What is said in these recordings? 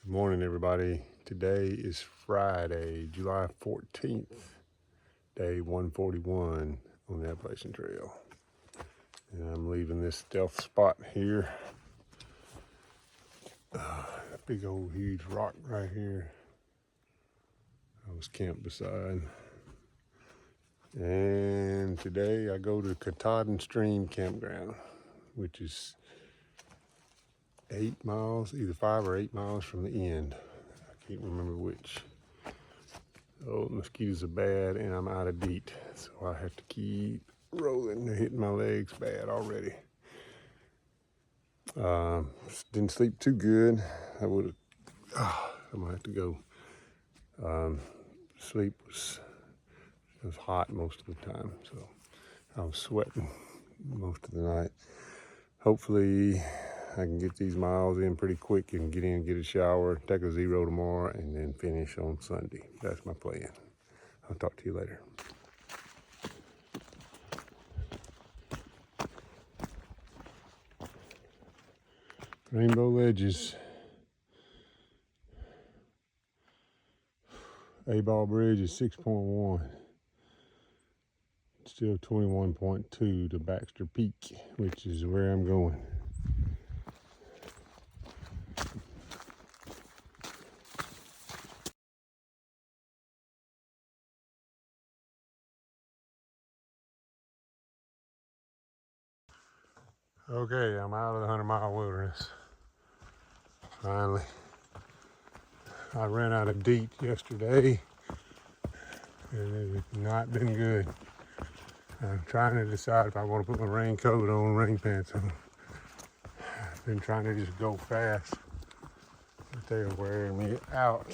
Good morning, everybody. Today is Friday, July 14th, day 141 on the Appalachian Trail. And I'm leaving this stealth spot here. That big old huge rock right here I was camped beside. And today I go to Katahdin Stream Campground, which is 8 miles, either 5 or 8 miles from the end. I can't remember which. Oh, mosquitoes are bad and I'm out of DEET, so I have to keep rolling. They're hitting my legs bad already. Didn't sleep too good. I'm gonna have to go. Sleep was hot most of the time, so I was sweating most of the night. Hopefully I can get these miles in pretty quick and get in, get a shower, take a zero tomorrow, and then finish on Sunday. That's my plan. I'll talk to you later. Rainbow Ledges. Abol Bridge is 6.1. Still 21.2 to Baxter Peak, which is where I'm going. Okay, I'm out of the 100-mile wilderness. Finally. I ran out of DEET yesterday, and it has not been good. I'm trying to decide if I want to put my raincoat on, rain pants on. I've been trying to just go fast, but they are wearing me out.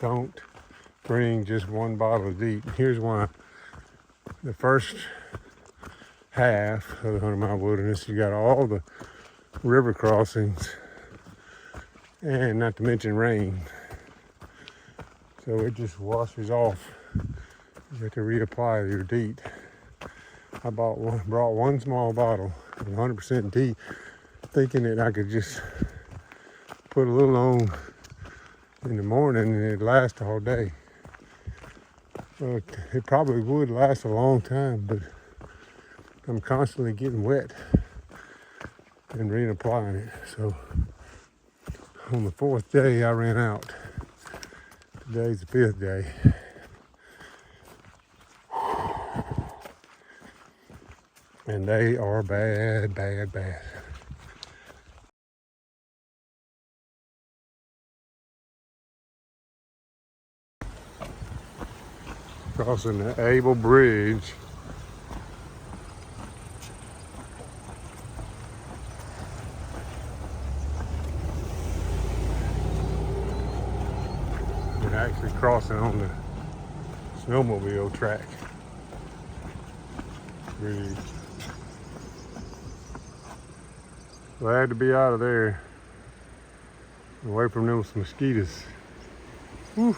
Don't bring just one bottle of DEET. Here's why. The first half of the 100-mile wilderness, you got all the river crossings, and not to mention rain. So it just washes off. You have to reapply your DEET. I brought one small bottle of 100% DEET, thinking that I could just put a little on in the morning and it'd last all day. Well, it probably would last a long time, but I'm constantly getting wet and reapplying it. So on the 4th day, I ran out. Today's the 5th day. And they are bad, bad, bad. Crossing the Abol Bridge. We're actually crossing on the snowmobile track. Really glad to be out of there, away from those mosquitoes. Whew.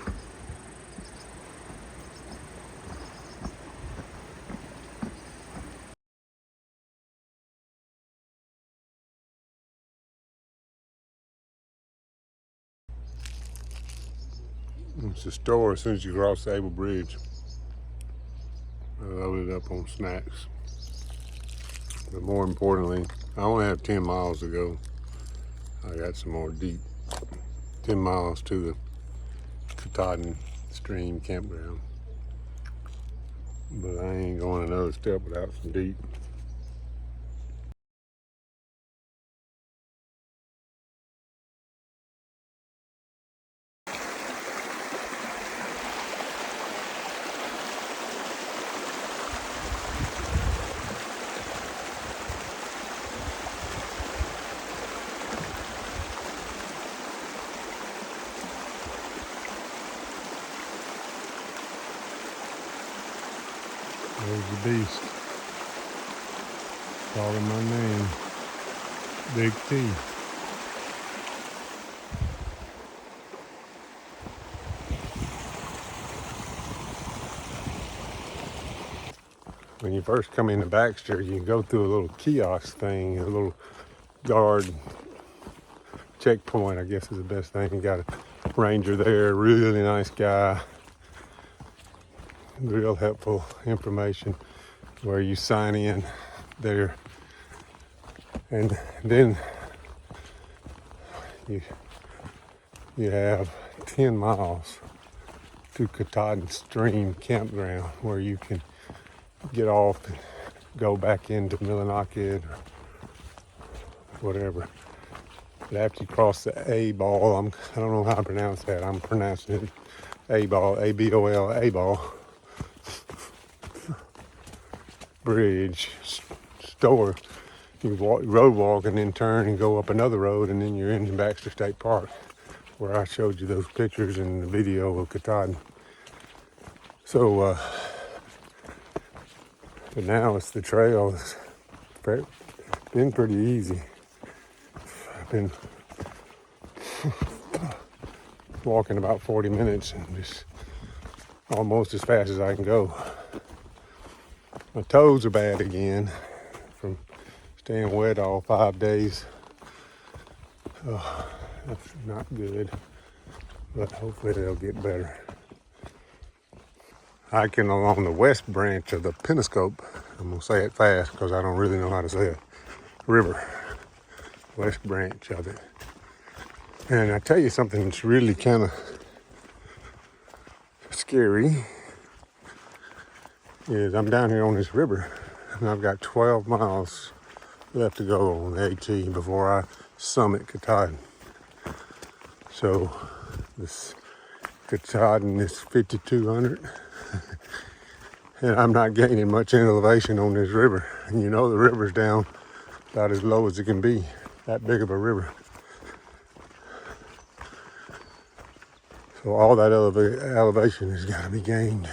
It's a store as soon as you cross the Abol Bridge. I loaded up on snacks. But more importantly, I only have 10 miles to go. I got some more DEET. 10 miles to the Katahdin Stream Campground. But I ain't going another step without some DEET. There's the beast, calling my name, Big T. when you first come into Baxter, you go through a little kiosk thing, a little guard checkpoint, I guess is the best thing. You got a ranger there, really nice guy, real helpful information where you sign in there, and then you have 10 miles to Katahdin Stream Campground where you can get off and go back into Millinocket or whatever. But after you cross the Abol, I don't know how to pronounce that. I'm pronouncing it Abol, A-B-O-L, Abol bridge, store. You road walk and then turn and go up another road, and then you're in Baxter State Park, where I showed you those pictures in the video of Katahdin. So, but now it's the trail. It's been pretty easy. I've been walking about 40 minutes and just almost as fast as I can go. My toes are bad again from staying wet all 5 days. That's not good, but hopefully they'll get better. Hiking along the west branch of the Pentecost, I'm gonna say it fast because I don't really know how to say it, river, west branch of it. And I tell you something that's really kind of scary is I'm down here on this river and I've got 12 miles left to go on the AT before I summit Katahdin. So this Katahdin is 5,200 and I'm not gaining much elevation on this river. And you know the river's down about as low as it can be, that big of a river. So all that elevation has got to be gained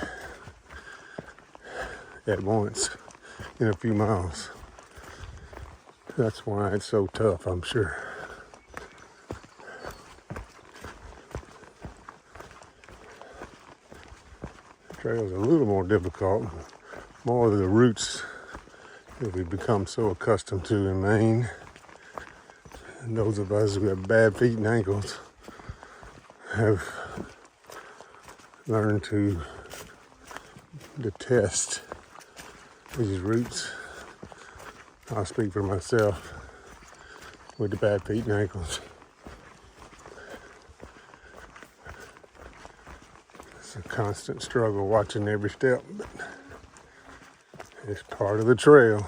at once in a few miles. That's why it's so tough, I'm sure. The trail's a little more difficult, more of the routes that we've become so accustomed to in Maine. And those of us who have bad feet and ankles have learned to detest these routes. I'll speak for myself with the bad feet and ankles. It's a constant struggle watching every step, but it's part of the trail.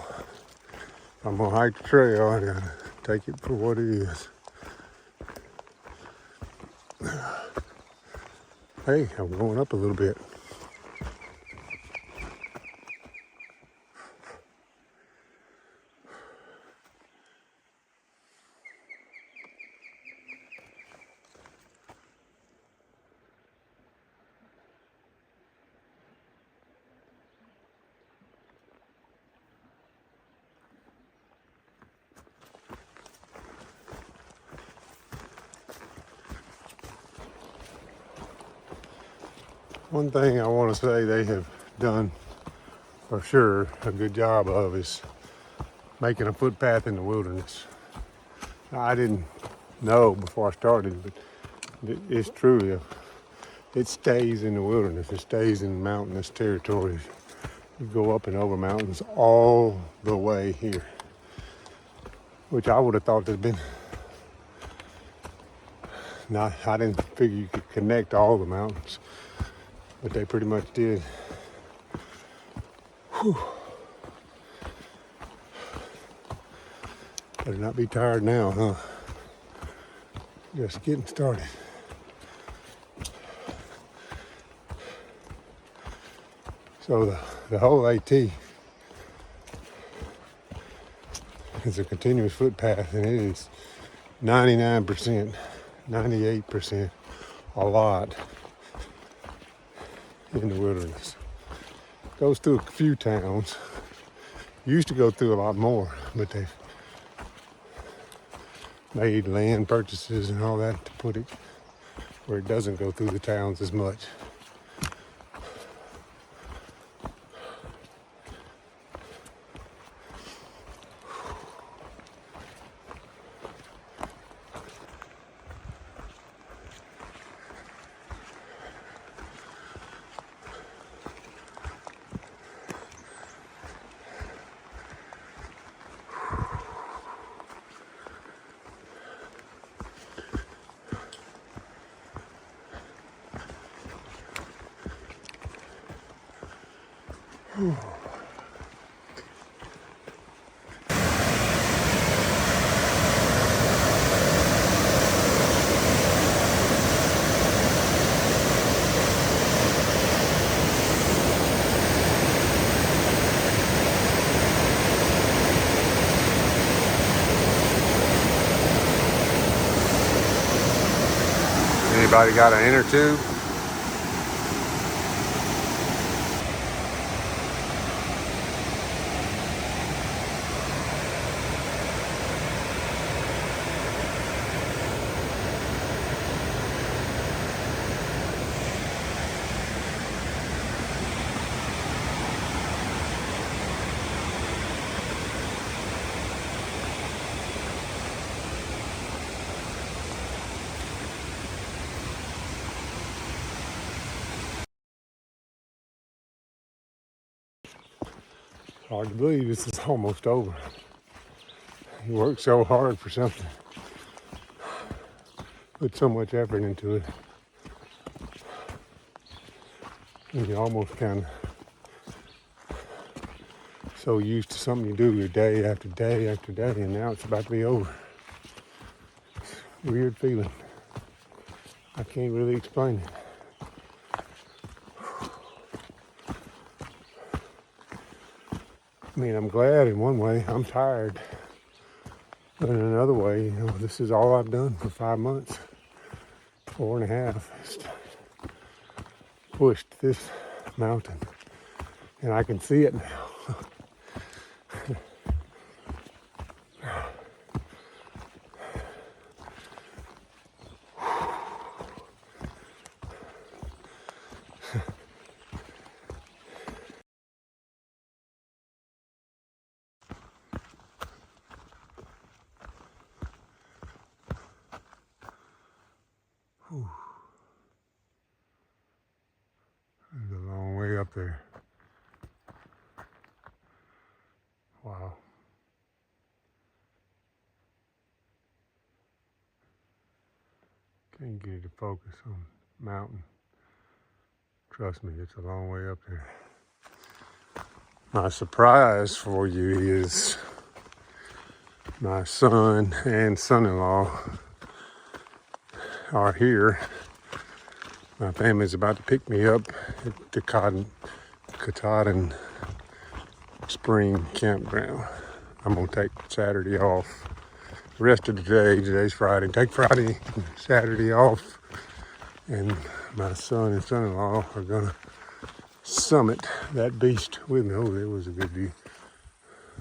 If I'm gonna hike the trail, I gotta take it for what it is. Hey, I'm going up a little bit. One thing I want to say they have done for sure a good job of is making a footpath in the wilderness. Now, I didn't know before I started, but it's true. It stays in the wilderness. It stays in mountainous territories. You go up and over mountains all the way here, which I would have thought there'd been. Now, I didn't figure you could connect all the mountains, but they pretty much did. Whew. Better not be tired now, huh? Just getting started. So the whole AT is a continuous footpath, and it is 99%, 98%, a lot in the wilderness. Goes through a few towns. Used to go through a lot more, but they've made land purchases and all that to put it where it doesn't go through the towns as much. Anybody got an inner tube? Hard to believe this is almost over. You worked so hard for something. Put so much effort into it. And you almost kind of so used to something you do day after day after day, and now it's about to be over. It's a weird feeling. I can't really explain it. I mean, I'm glad in one way. I'm tired. But in another way, you know, this is all I've done for 5 months, 4.5. Just pushed this mountain, and I can see it now. There's a long way up there. Wow. Can't get it to focus on the mountain. Trust me, it's a long way up there. My surprise for you is my son and son-in-law are here. My family's about to pick me up at the Katahdin Stream Campground. I'm gonna take Saturday off. The rest of the day, today's Friday, take Friday and Saturday off. And my son and son-in-law are gonna summit that beast with me. Oh, there was a good view.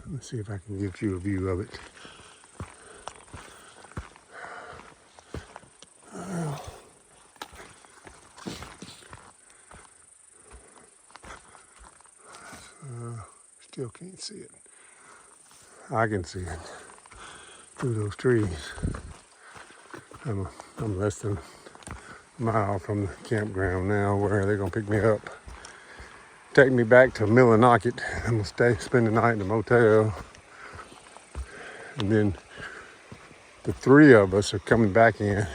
Let's see if I can give you a view of it. Still can't see it. I can see it through those trees. I'm less than a mile from the campground now, where they're gonna pick me up, take me back to Millinocket. I'm gonna spend the night in the motel, and then the 3 of us are coming back in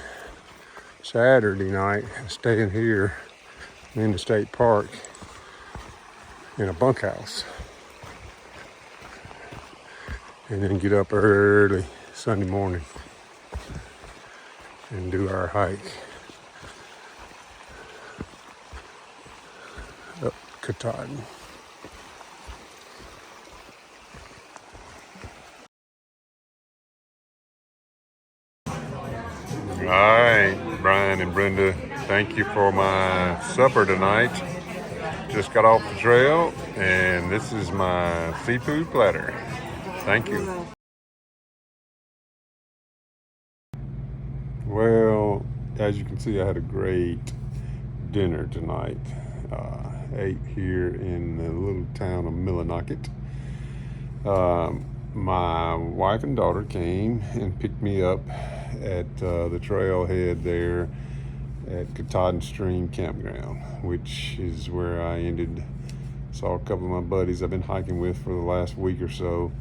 Saturday night and staying here in the state park in a bunkhouse. And then get up early Sunday morning and do our hike up Katahdin. All right, Brian and Brenda, thank you for my supper tonight. Just got off the trail, and this is my seafood platter. Thank you. Well, as you can see, I had a great dinner tonight. Ate here in the little town of Millinocket. My wife and daughter came and picked me up at the trailhead there at Katahdin Stream Campground, which is where I saw a couple of my buddies I've been hiking with for the last week or so.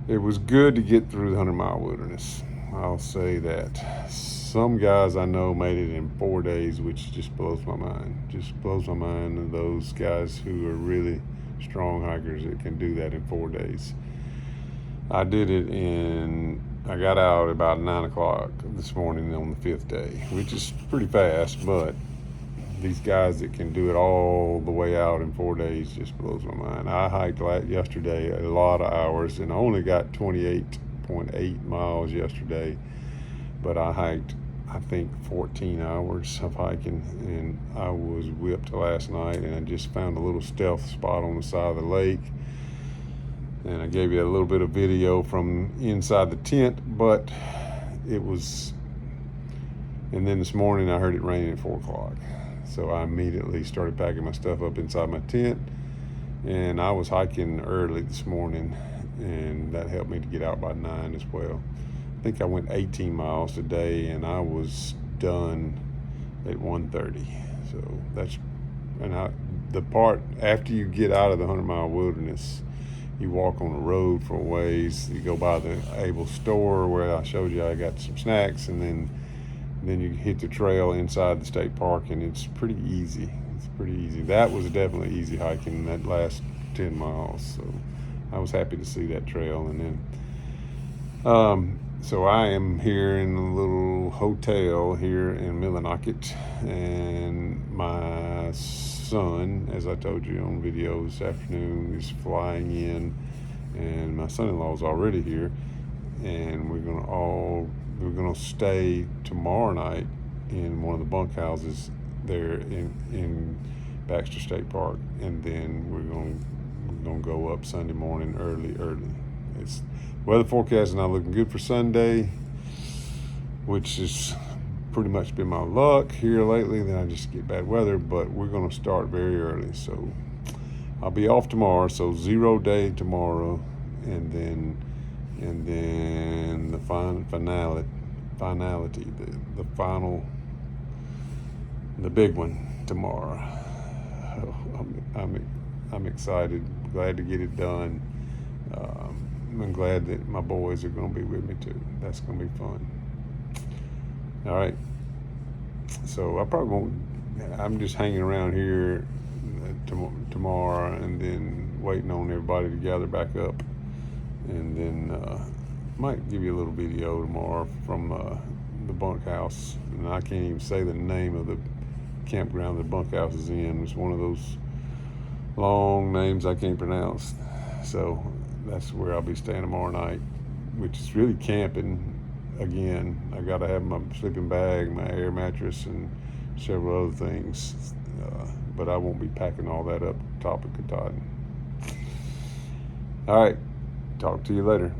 It was good to get through the 100-mile wilderness. I'll say that. Some guys I know made it in 4 days, which just blows my mind. Just blows my mind, and those guys who are really strong hikers that can do that in 4 days. I did it I got out about 9 o'clock this morning on the 5th day, which is pretty fast, but these guys that can do it all the way out in 4 days just blows my mind. I hiked yesterday a lot of hours, and I only got 28.8 miles yesterday, but I hiked, I think, 14 hours of hiking, and I was whipped last night, and I just found a little stealth spot on the side of the lake, and I gave you a little bit of video from inside the tent, but it was, and then this morning I heard it raining at 4 o'clock. So I immediately started packing my stuff up inside my tent, and I was hiking early this morning, and that helped me to get out by 9 as well. I think I went 18 miles today, and I was done at 1:30. So that's, and the part after you get out of the 100-mile wilderness, you walk on the road for a ways. You go by the Abol store where I showed you I got some snacks, and then you hit the trail inside the state park, and it's pretty easy. It's pretty easy. That was definitely easy hiking that last 10 miles. So I was happy to see that trail. And then, so I am here in a little hotel here in Millinocket, and my son, as I told you on video this afternoon, is flying in, and my son-in-law is already here, and we're gonna stay tomorrow night in one of the bunkhouses there in Baxter State Park, and then we're gonna go up Sunday morning early. It's weather forecast is not looking good for Sunday, which has pretty much been my luck here lately. Then I just get bad weather, but we're gonna start very early, so I'll be off tomorrow. So 0 day tomorrow, and then the the big one tomorrow. I'm excited, glad to get it done. I'm glad that my boys are going to be with me too. That's going to be fun. All right. So I probably won't. I'm just hanging around here tomorrow, and then waiting on everybody to gather back up, and then might give you a little video tomorrow from the bunkhouse. And I can't even say the name of the campground the bunkhouse is in. It's one of those long names I can't pronounce. So that's where I'll be staying tomorrow night, which is really camping. Again, I got to have my sleeping bag, my air mattress, and several other things. But I won't be packing all that up top of Katahdin. All right. Talk to you later.